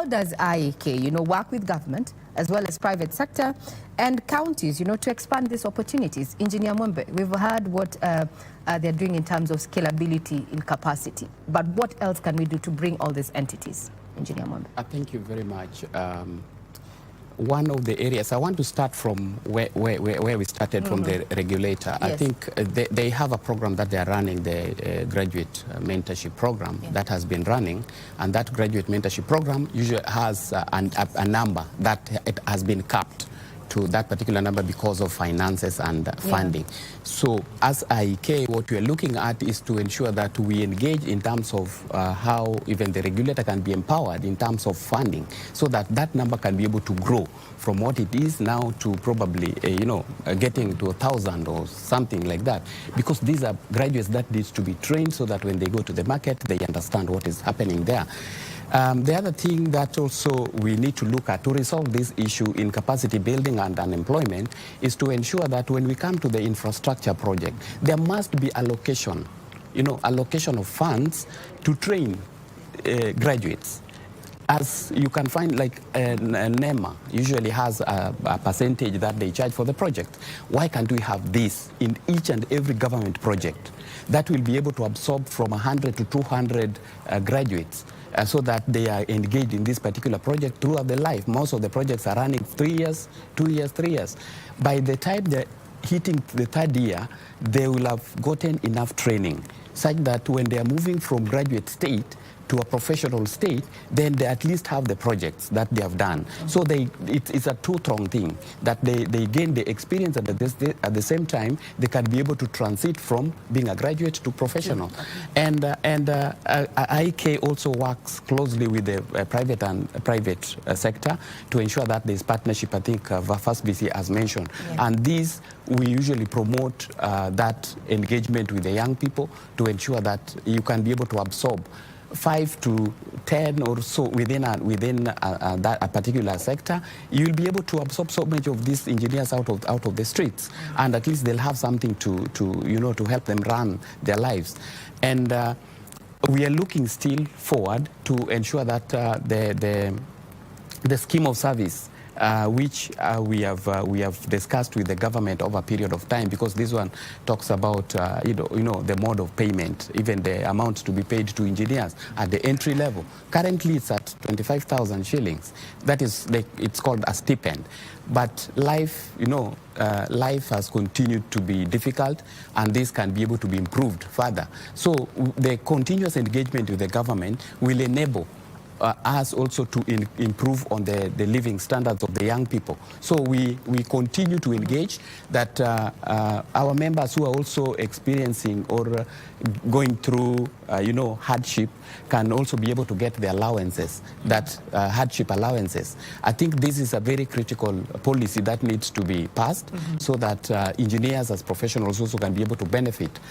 does IEK, work with government as well as private sector and counties, to expand these opportunities? Engineer Mwembe, we've heard what they're doing in terms of scalability in capacity, but what else can we do to bring all these entities? Engineer Mwembe. Thank you very much. One of the areas, I want to start from where we started, from the regulator. Yes. I think they have a program that they are running, the graduate mentorship program that has been running, and that graduate mentorship program usually has a number that it has been capped to that particular number because of finances and funding. So as IEK, what we are looking at is to ensure that we engage in terms of how even the regulator can be empowered in terms of funding, so that that number can be able to grow from what it is now to probably, getting to 1,000 or something like that. Because these are graduates that needs to be trained so that when they go to the market, they understand what is happening there. The other thing that also we need to look at to resolve this issue in capacity building and unemployment is to ensure that when we come to the infrastructure project, there must be allocation, allocation of funds to train graduates. As you can find, like NEMA usually has a percentage that they charge for the project. Why can't we have this in each and every government project that will be able to absorb from 100 to 200 graduates? So that they are engaged in this particular project throughout their life. Most of the projects are running 3 years, 2 years, 3 years. By the time they're hitting the 3rd year, they will have gotten enough training such that when they are moving from graduate state to a professional state, then they at least have the projects that they have done. So it's a two-pronged thing, that they gain the experience, and at the same time, they can be able to transit from being a graduate to professional. And IEK also works closely with the private sector to ensure that there's partnership. I think First BC has mentioned. And these, we usually promote that engagement with the young people to ensure that you can be able to absorb 5 to 10 or so within a particular sector. You'll be able to absorb so much of these engineers out of the streets, and at least they'll have something to help them run their lives. And we are looking still forward to ensure that the scheme of service, which we have discussed with the government over a period of time, because this one talks about the mode of payment, even the amount to be paid to engineers at the entry level. Currently, it's at 25,000 shillings. That is, it's called a stipend. But life, life has continued to be difficult, and this can be able to be improved further. So the continuous engagement with the government will enable us also to improve on the living standards of the young people. So we continue to engage that our members who are also experiencing or going through hardship can also be able to get the allowances, that hardship allowances. I think this is a very critical policy that needs to be passed, so that engineers as professionals also can be able to benefit